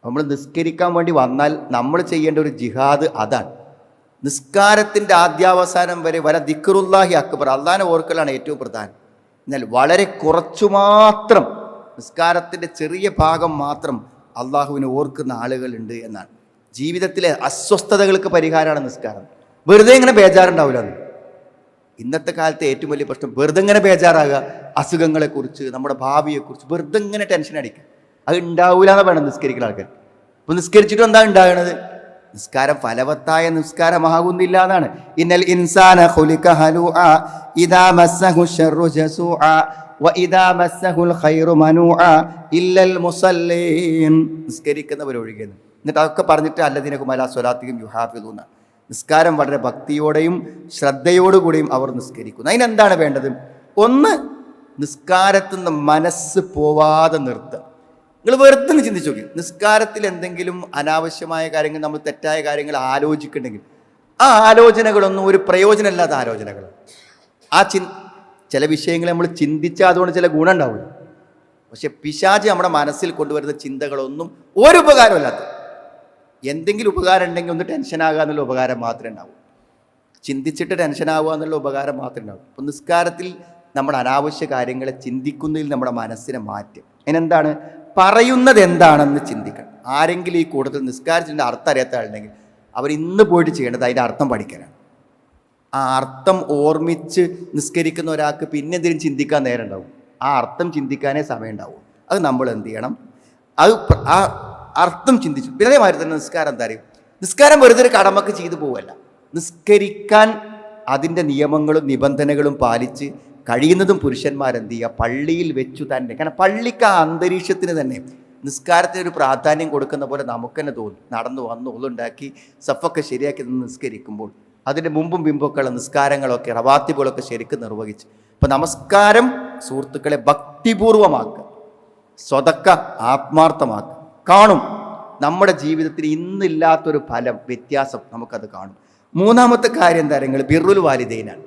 നമ്മൾ നിസ്കരിക്കാൻ വേണ്ടി വന്നാൽ നമ്മൾ ചെയ്യേണ്ട ഒരു ജിഹാദ് അതാണ്. നിസ്കാരത്തിൻ്റെ ആദ്യാവസാനം വരെ വല ദിക്റുല്ലാഹി അക്ബർ, അള്ളാഹനെ ഓർക്കലാണ് ഏറ്റവും പ്രധാനം. എന്നാൽ വളരെ കുറച്ചു മാത്രം, നിസ്കാരത്തിൻ്റെ ചെറിയ ഭാഗം മാത്രം അള്ളാഹുവിനെ ഓർക്കുന്ന ആളുകളുണ്ട് എന്നാണ്. ജീവിതത്തിലെ അസ്വസ്ഥതകൾക്ക് പരിഹാരമാണ് നിസ്കാരം. വെറുതെ ഇങ്ങനെ ബേജാറുണ്ടാവില്ല. ഇന്നത്തെ കാലത്തെ ഏറ്റവും വലിയ പ്രശ്നം വെറുതെ ഇങ്ങനെ ബേജാറാകുക, അസുഖങ്ങളെക്കുറിച്ച്, നമ്മുടെ ഭാവിയെക്കുറിച്ച് വെറുതെ ഇങ്ങനെ ടെൻഷൻ അടിക്കുക. അത് ഉണ്ടാവില്ല എന്ന് വേണം നിസ്കരിക്കുന്ന ആൾക്കാർ. അപ്പോൾ നിസ്കരിച്ചിട്ട് എന്താ ഉണ്ടാകുന്നത്? നിസ്കാരം ഫലവത്തായ നിസ്കാരമാകുന്നില്ല എന്നാണ്. ഇന്നൽ ഇൻസാന ഖുലിക ഹലൂഅ ഇദാ മസ്സഹു ശർറു ജസൂഅ വഇദാ മസ്സഹുൽ ഖൈറു മനൂഅ ഇല്ലൽ മുസല്ലീൻ. നിസ്കരിക്കുന്നവരൊഴികെ. എന്നിട്ട് അതൊക്കെ പറഞ്ഞിട്ട് അല്ലദീനഹും അലാ സ്വലാത്തിഹിം യുഹാഫിളൂന. നിസ്കാരം വളരെ ഭക്തിയോടെയും ശ്രദ്ധയോടുകൂടിയും അവർ നിസ്കരിക്കുന്നു. അതിനെന്താണ് വേണ്ടത്? ഒന്ന്, നിസ്കാരത്തിൽ നിന്ന് മനസ്സ് പോവാതെ നിർത്തുക. നിങ്ങൾ വെറുതെ ചിന്തിച്ചു നോക്കി, നിസ്കാരത്തിൽ എന്തെങ്കിലും അനാവശ്യമായ കാര്യങ്ങൾ, നമ്മൾ തെറ്റായ കാര്യങ്ങൾ ആലോചിക്കുന്നുണ്ടെങ്കിൽ ആ ആലോചനകളൊന്നും ഒരു പ്രയോജനമില്ലാത്ത ആലോചനകൾ. ചില വിഷയങ്ങൾ നമ്മൾ ചിന്തിച്ചാൽ അതുകൊണ്ട് ചില ഗുണം ഉണ്ടാവില്ല. പക്ഷെ പിശാച് നമ്മുടെ മനസ്സിൽ കൊണ്ടുവരുന്ന ചിന്തകളൊന്നും ഒരു ഉപകാരമല്ലാത്ത, എന്തെങ്കിലും ഉപകാരം ഉണ്ടെങ്കിൽ ഒന്ന് ടെൻഷനാകുക എന്നുള്ള ഉപകാരം മാത്രമേ ഉണ്ടാവൂ. ചിന്തിച്ചിട്ട് ടെൻഷനാവുക എന്നുള്ള ഉപകാരം മാത്രമേ ഉണ്ടാവൂ. അപ്പം നിസ്കാരത്തിൽ നമ്മുടെ അനാവശ്യ കാര്യങ്ങളെ ചിന്തിക്കുന്നതിൽ നമ്മുടെ മനസ്സിനെ മാറ്റും. അതിനെന്താണ്? പറയുന്നത് എന്താണെന്ന് ചിന്തിക്കണം. ആരെങ്കിലും ഈ കൂടുതൽ നിസ്കാരത്തിൻ്റെ അർത്ഥം അറിയാത്ത ആളുണ്ടെങ്കിൽ അവർ ഇന്ന് പോയിട്ട് ചെയ്യേണ്ടത് അതിൻ്റെ അർത്ഥം പഠിക്കാനാണ്. ആ അർത്ഥം ഓർമ്മിച്ച് നിസ്കരിക്കുന്ന ഒരാൾക്ക് പിന്നെ എന്തെങ്കിലും ചിന്തിക്കാൻ നേരം ഉണ്ടാവും. ആ അർത്ഥം ചിന്തിക്കാനേ സമയം ഉണ്ടാവും. അത് നമ്മൾ എന്ത് ചെയ്യണം? ആ അർത്ഥം ചിന്തിച്ചു. പിന്നെ അതേമാതിരി തന്നെ നിസ്കാരം എന്താ അറിയും, നിസ്കാരം വെറുതെ ഒരു കടമക്ക് ചെയ്തു പോവല്ല. നിസ്കരിക്കാൻ അതിൻ്റെ നിയമങ്ങളും നിബന്ധനകളും പാലിച്ച് കഴിയുന്നതും പുരുഷന്മാരെന്ത് ചെയ്യുക? പള്ളിയിൽ വെച്ചു തന്നെ. കാരണം പള്ളിക്ക് ആ അന്തരീക്ഷത്തിന് തന്നെ നിസ്കാരത്തിന് ഒരു പ്രാധാന്യം കൊടുക്കുന്ന പോലെ നമുക്ക് തന്നെ തോന്നും. നടന്നു വന്ന് ഒന്നുണ്ടാക്കി സഫൊക്കെ ശരിയാക്കി നിസ്കരിക്കുമ്പോൾ അതിൻ്റെ മുമ്പും പിമ്പൊക്കെയുള്ള നിസ്കാരങ്ങളൊക്കെ, റവാത്തിബുകളൊക്കെ ശരിക്കും നിർവഹിച്ച്. അപ്പം നമസ്കാരം സുഹൃത്തുക്കളെ ഭക്തിപൂർവമാക്കുക, സ്വതക്ക ആത്മാർത്ഥമാക്കുക. കാണും നമ്മുടെ ജീവിതത്തിൽ ഇന്നില്ലാത്തൊരു ഫലം, വ്യത്യാസം നമുക്കത് കാണും. മൂന്നാമത്തെ കാര്യം എന്താ പറയുക? ബിർറുൽ വാലിദൈനാണ്.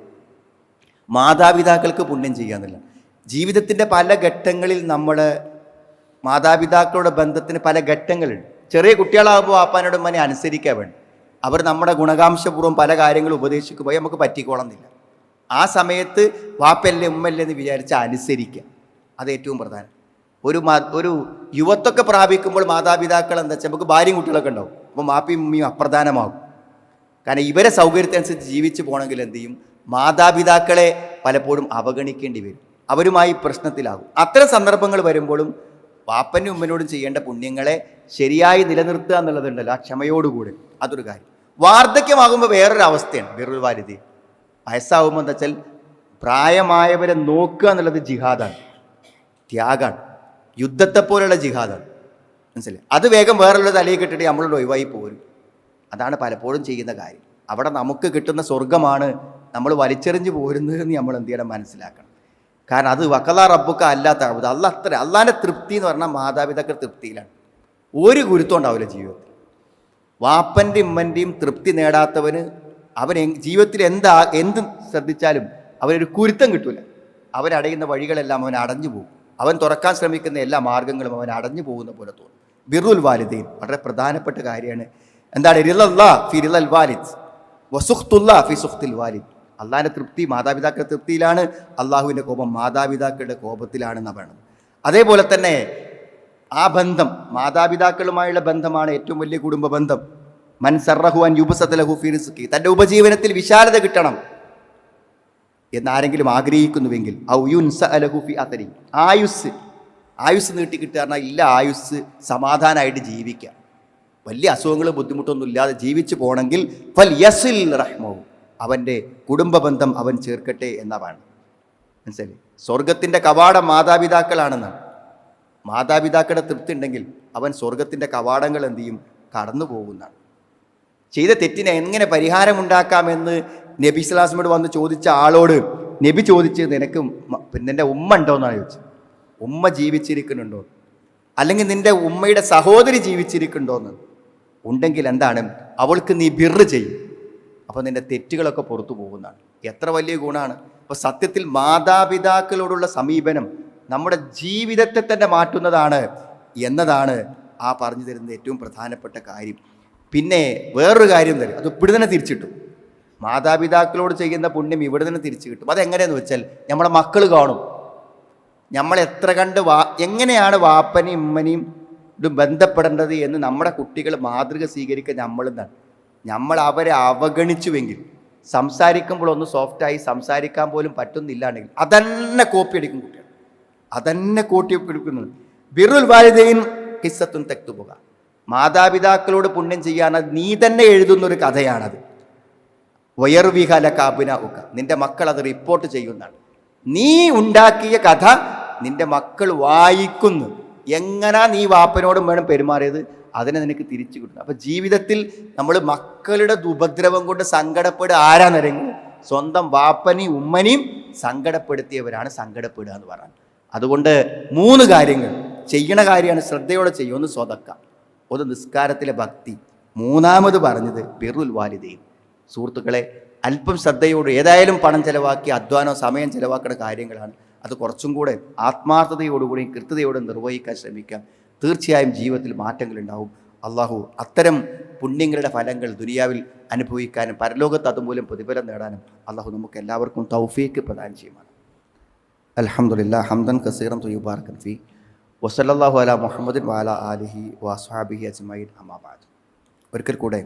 മാതാപിതാക്കൾക്ക് പുണ്യം ചെയ്യാന്നില്ല. ജീവിതത്തിൻ്റെ പല ഘട്ടങ്ങളിൽ നമ്മൾ മാതാപിതാക്കളുടെ ബന്ധത്തിന് പല ഘട്ടങ്ങളുണ്ട്. ചെറിയ കുട്ടികളാകുമ്പോൾ വാപ്പാനോടും മനെ അനുസരിക്കാൻ വേണം. അവർ നമ്മുടെ ഗുണകാംശപൂർവ്വം പല കാര്യങ്ങളും ഉപദേശിക്കുമ്പോൾ നമുക്ക് പറ്റിക്കോളന്നില്ല. ആ സമയത്ത് വാപ്പല്ലേ ഉമ്മല്ലേ എന്ന് വിചാരിച്ച് അനുസരിക്കുക, അത് ഏറ്റവും പ്രധാനം. ഒരു യുവത്വമൊക്കെ പ്രാപിക്കുമ്പോൾ മാതാപിതാക്കൾ എന്താ വെച്ചാൽ നമുക്ക് ഭാര്യയും കുട്ടികളൊക്കെ ഉണ്ടാവും. അപ്പോൾ വാപ്പയും ഉമ്മയും അപ്രധാനമാകും. കാരണം ഇവരെ സൗകര്യത്തിനനുസരിച്ച് ജീവിച്ച് പോകണമെങ്കിൽ എന്ത് ചെയ്യും? മാതാപിതാക്കളെ പലപ്പോഴും അവഗണിക്കേണ്ടി വരും, അവരുമായി പ്രശ്നത്തിലാകും. അത്തരം സന്ദർഭങ്ങൾ വരുമ്പോഴും വാപ്പനും ഉമ്മനോടും ചെയ്യേണ്ട പുണ്യങ്ങളെ ശരിയായി നിലനിർത്തുക എന്നുള്ളതുണ്ടല്ലോ, ആ ക്ഷമയോടുകൂടി. അതൊരു കാര്യം. വാർദ്ധക്യമാകുമ്പോൾ വേറൊരു അവസ്ഥയാണ് ബിർറുൽ വാലിദൈൻ. വയസ്സാകുമ്പോൾ എന്താ വെച്ചാൽ പ്രായമായവരെ നോക്കുക എന്നുള്ളത് ജിഹാദാണ്, ത്യാഗാണ്, യുദ്ധത്തെപ്പോലുള്ള ജിഹാദാണ്. മനസ്സിലായി? അത് വേഗം വേറുള്ള തലയിൽ കെട്ടിട്ട് നമ്മളോട് ഒഴിവായി പോരും. അതാണ് പലപ്പോഴും ചെയ്യുന്ന കാര്യം. അവിടെ നമുക്ക് കിട്ടുന്ന സ്വർഗമാണ് നമ്മൾ വലിച്ചെറിഞ്ഞ് പോരുന്നതെന്ന് നമ്മൾ എന്ത് ചെയ്യണം? മനസ്സിലാക്കണം. കാരണം അത് വക്കലാ റബ്ബുക്ക അല്ലാത്ത അള്ളാൻ്റെ തൃപ്തി എന്ന് പറഞ്ഞാൽ മാതാപിതാക്കൾ തൃപ്തിയിലാണ്. ഒരു ഗുരുത്വം ഉണ്ടാവില്ല ജീവിതത്തിൽ. വാപ്പൻ്റെയും ഉമ്മൻ്റെയും തൃപ്തി നേടാത്തവന് അവൻ ജീവിതത്തിൽ എന്ത് ശ്രദ്ധിച്ചാലും അവനൊരു കുരുത്തം കിട്ടൂല. അവൻ അടയുന്ന വഴികളെല്ലാം അവൻ അടഞ്ഞു പോകും. അവൻ തുറക്കാൻ ശ്രമിക്കുന്ന എല്ലാ മാർഗങ്ങളും അവൻ അടഞ്ഞു പോകുന്ന പോലെ തോന്നും. ബിറുൽ വാലിദൈൻ വളരെ പ്രധാനപ്പെട്ട കാര്യമാണ്. എന്താണ്? റിളല്ലാ ഫി റിളൽ വാലിദ് വസുഖ്തുല്ലാ ഫി സുഖ്തിൽ വാലിദ്. അള്ളാഹിൻ്റെ തൃപ്തി മാതാപിതാക്കളുടെ തൃപ്തിയിലാണ്, അള്ളാഹുവിൻ്റെ കോപം മാതാപിതാക്കളുടെ കോപത്തിലാണെന്ന് പറയണം. അതേപോലെ തന്നെ ആ ബന്ധം, മാതാപിതാക്കളുമായുള്ള ബന്ധമാണ് ഏറ്റവും വലിയ കുടുംബ ബന്ധം. മൻ സറഹു അൻ യുബ്സത ലഹു ഫീ റിസ്ഖി, തൻ്റെ ഉപജീവനത്തിൽ വിശാലത കിട്ടണം എന്നാരെങ്കിലും ആഗ്രഹിക്കുന്നുവെങ്കിൽ ഔ യുൻസഅ ലഹു ഫീ അഥരി, ആയുസ് നീട്ടി കിട്ടുക പറഞ്ഞാൽ ഇല്ല ആയുസ് സമാധാനമായിട്ട് ജീവിക്കാം, വലിയ അസുഖങ്ങളും ബുദ്ധിമുട്ടൊന്നും ഇല്ലാതെ ജീവിച്ചു പോകണമെങ്കിൽ ഫൽ യസിൽ റഹ്മഹു, അവൻ്റെ കുടുംബ ബന്ധം അവൻ ചേർക്കട്ടെ എന്നാണ്. മനസ്സിലായി? സ്വർഗത്തിൻ്റെ കവാടം മാതാപിതാക്കളാണെന്നാണ്. മാതാപിതാക്കളുടെ തൃപ്തി ഉണ്ടെങ്കിൽ അവൻ സ്വർഗത്തിൻ്റെ കവാടങ്ങൾ എന്ത് ചെയ്യും? കടന്നു പോകുന്നതാണ്. ചെയ്ത തെറ്റിനെ എങ്ങനെ പരിഹാരമുണ്ടാക്കാമെന്ന് നബി സ്വല്ലല്ലാഹു വന്ന് ചോദിച്ച ആളോട് നബി ചോദിച്ച് നിനക്ക് നിൻ്റെ ഉമ്മ ഉണ്ടോ എന്നാണ് ചോദിച്ചത്. ഉമ്മ ജീവിച്ചിരിക്കുന്നുണ്ടോ, അല്ലെങ്കിൽ നിൻ്റെ ഉമ്മയുടെ സഹോദരി ജീവിച്ചിരിക്കുന്നുണ്ടോയെന്ന്. ഉണ്ടെങ്കിൽ എന്താണ്? അവൾക്ക് നീ ബിർറ് ചെയ്യും, അപ്പോൾ നിൻ്റെ തെറ്റുകളൊക്കെ പുറത്തു പോകുന്നതാണ്. എത്ര വലിയ ഗുണമാണ്! അപ്പോൾ സത്യത്തിൽ മാതാപിതാക്കളോടുള്ള സമീപനം നമ്മുടെ ജീവിതത്തെ തന്നെ മാറ്റുന്നതാണ് എന്നതാണ് ആ പറഞ്ഞു തരുന്ന ഏറ്റവും പ്രധാനപ്പെട്ട കാര്യം. പിന്നെ വേറൊരു കാര്യം തരും, അത് ഇവിടെ തന്നെ തിരിച്ചിട്ടും. മാതാപിതാക്കളോട് ചെയ്യുന്ന പുണ്യം ഇവിടെ തന്നെ തിരിച്ചു കിട്ടും. അതെങ്ങനെയാണെന്ന് വെച്ചാൽ നമ്മളെ മക്കൾ കാണും നമ്മൾ എത്ര കണ്ട് എങ്ങനെയാണ് വാപ്പനെയും ഉമ്മനെയും ഇത് ബന്ധപ്പെടേണ്ടത് എന്ന് നമ്മുടെ കുട്ടികൾ മാതൃക സ്വീകരിക്കുക നമ്മളെന്നാണ്. നമ്മൾ അവരെ അവഗണിച്ചുവെങ്കിൽ, സംസാരിക്കുമ്പോൾ ഒന്ന് സോഫ്റ്റായി സംസാരിക്കാൻ പോലും പറ്റുന്നില്ലാണെങ്കിൽ അതന്നെ കോപ്പി അടിക്കും കുട്ടികൾ, അതന്നെ കോപ്പി എടുക്കുന്നത്. ബിറുൽ വാലിദൈൻ ഖിസ്സത്തുൻ തക്തുബുക, മാതാപിതാക്കളോട് പുണ്യം ചെയ്യാനത് നീ തന്നെ എഴുതുന്നൊരു കഥയാണത്. വയർവിഹലക അബ്നാഉക, നിന്റെ മക്കൾ അത് റിപ്പോർട്ട് ചെയ്യുന്നതാണ്. നീ ഉണ്ടാക്കിയ കഥ നിന്റെ മക്കൾ വായിക്കുന്നു. എങ്ങനാ നീ വാപ്പനോടും വേണം പെരുമാറിയത്, അതിനെ നിനക്ക് തിരിച്ചു കിട്ടുന്നു. അപ്പം ജീവിതത്തിൽ നമ്മൾ മക്കളുടെ ഉപദ്രവം കൊണ്ട് സങ്കടപ്പെടുക ആരാന്നറിയെങ്കിൽ സ്വന്തം വാപ്പനെയും ഉമ്മനെയും സങ്കടപ്പെടുത്തിയവരാണ് സങ്കടപ്പെടുക എന്ന് പറയുന്നത്. അതുകൊണ്ട് 3 കാര്യങ്ങൾ ചെയ്യണ കാര്യമാണ്, ശ്രദ്ധയോടെ ചെയ്യും. ഒന്ന് സ്വതക്ക, ഒന്ന് നിസ്കാരത്തിലെ ഭക്തി, മൂന്നാമത് പറഞ്ഞത് ബിറുൽ വാലിദൈൻ. സുഹൃത്തുക്കളെ, അല്പം ശ്രദ്ധയോട്, ഏതായാലും പണം ചിലവാക്കി അധ്വാനം സമയം ചിലവാക്കുന്ന കാര്യങ്ങളാണ്, അത് കുറച്ചും കൂടെ ആത്മാർത്ഥതയോടുകൂടി കൃത്യതയോടെ നിർവഹിക്കാൻ ശ്രമിക്കാം. തീർച്ചയായും ജീവിതത്തിൽ മാറ്റങ്ങൾ ഉണ്ടാവും. അള്ളാഹു അത്തരം പുണ്യങ്ങളുടെ ഫലങ്ങൾ ദുനിയാവിൽ അനുഭവിക്കാനും പരലോകത്ത് അതുമൂലം പ്രതിഫലം നേടാനും അള്ളാഹു നമുക്ക് എല്ലാവർക്കും തൗഫീക്ക് പ്രദാനം ചെയ്യുമാണ്. അൽഹംദുലില്ലാഹ് ഹംദൻ കസീറൻ ത്വയ്യിബാറകൻ ഫീ വസല്ലല്ലാഹു അലാ മുഹമ്മദിൻ വഅലാ ആലിഹി വഅസ്ഹാബിഹി അജ്മഈൻ അമ്മാ ബഅദ്. ഒരിക്കൽ കൂടെ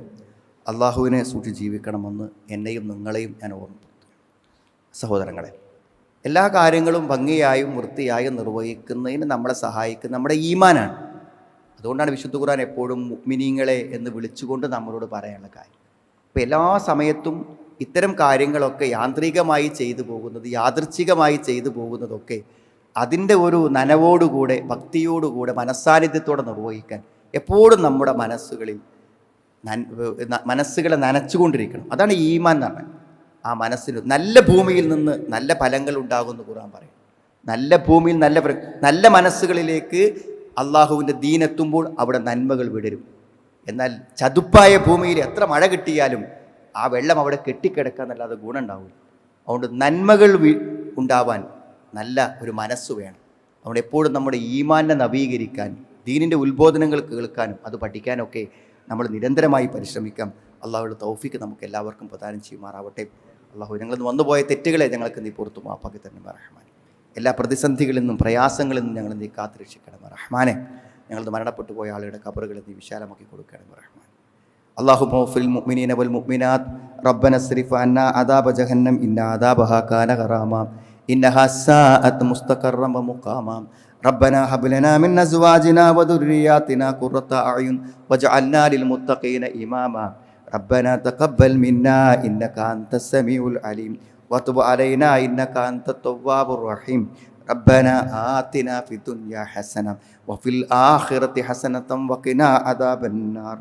അള്ളാഹുവിനെ സൂക്ഷിച്ച് ജീവിക്കണമെന്ന് എന്നെയും നിങ്ങളെയും ഞാൻ ഓർമ്മപ്പെടുത്തുന്നു. സഹോദരങ്ങളെ, എല്ലാ കാര്യങ്ങളും ഭംഗിയായും വൃത്തിയായും നിർവഹിക്കുന്നതിന് നമ്മളെ സഹായിക്കുന്ന നമ്മുടെ ഈമാനാണ്. അതുകൊണ്ടാണ് വിശുദ്ധ ഖുർആൻ എപ്പോഴും മുഅ്മിനീങ്ങളെ എന്ന് വിളിച്ചുകൊണ്ട് നമ്മളോട് പറയാനുള്ള കാര്യം. അപ്പോൾ എല്ലാ സമയത്തും ഇത്തരം കാര്യങ്ങളൊക്കെ യാന്ത്രികമായി ചെയ്തു പോകുന്നത്, യാദൃച്ഛികമായി ചെയ്തു പോകുന്നതൊക്കെ അതിൻ്റെ ഒരു നനവോടുകൂടെ ഭക്തിയോടുകൂടെ മനസ്സാന്നിധ്യത്തോടെ നിർവഹിക്കാൻ എപ്പോഴും നമ്മുടെ മനസ്സുകളെ നനച്ചുകൊണ്ടിരിക്കണം. അതാണ് ഈമാൻ എന്ന് പറഞ്ഞാൽ. ആ മനസ്സിന് നല്ല ഭൂമിയിൽ നിന്ന് നല്ല ഫലങ്ങൾ ഉണ്ടാകുമെന്ന് ഖുർആൻ പറയും. നല്ല ഭൂമിയിൽ നല്ല മനസ്സുകളിലേക്ക് അള്ളാഹുവിൻ്റെ ദീനെത്തുമ്പോൾ അവിടെ നന്മകൾ വിടരും. എന്നാൽ ചതുപ്പായ ഭൂമിയിൽ എത്ര മഴ കിട്ടിയാലും ആ വെള്ളം അവിടെ കെട്ടിക്കിടക്കാന്നല്ലാതെ ഗുണം ഉണ്ടാവില്ല. അതുകൊണ്ട് നന്മകൾ ഉണ്ടാവാൻ നല്ല ഒരു മനസ്സ് വേണം. അതുകൊണ്ട് എപ്പോഴും നമ്മുടെ ഈമാനെ നവീകരിക്കാൻ, ദീനിൻ്റെ ഉത്ബോധനങ്ങൾ കേൾക്കാനും അത് പഠിക്കാനൊക്കെ നമ്മൾ നിരന്തരമായി പരിശ്രമിക്കാം. അള്ളാഹുയുടെ തൗഫീക്ക് നമുക്ക് എല്ലാവർക്കും പ്രദാനം ചെയ്യുമാറാവട്ടെ. അള്ളാഹു ഞങ്ങൾ വന്നുപോയ തെറ്റുകളെ ഞങ്ങൾക്ക് നീ പുറത്തു മാപ്പാക്കി തന്നെ റഹ്മാൻ. എല്ലാ പ്രതിസന്ധികളിൽ നിന്നും പ്രയാസങ്ങളിൽ നിന്നും ഞങ്ങൾ നീ കാത്തുരക്ഷിക്കണം റഹ്മാനെ. ഞങ്ങളുടെ മരണപ്പെട്ടു പോയ ആളുകളുടെ ഖബറുകളെ നീ വിശാലമാക്കി കൊടുക്കണം റഹ്മാൻ. അല്ലാഹുമ്മ ഫിൽ മുഅ്മിനീന വൽ മുഅ്മിനാത്ത് റബ്ബന സ്രിഫ് അന്നാ അദാബ ജഹന്നം ഇന്ന അദാബഹാ കാന ഗറാമ ഇന്നഹാ സാഅത് മുസ്തഖറൻ വ മുഖാമ റബ്ബനാ ഹബ് ലനാ മിൻ അസ്വാജിനാ വ ദുർരിയാതിനാ ഖുർറത അഅ്യുൻ വജ്അൽനാ ലിൽ മുത്തഖീന ഇമാമ റബ്ബനാ തഖബ്ബൽ മിന്നാ ഇന്നക അൻതസ് സമീഉൽ അലീം വതുബ് അലൈനാ ഇന്നക അൻതത് തവ്വാബുർ റഹീം ربنا آتنا في الدنيا حسنة وفي الآخرة حسنة وقنا عذاب النار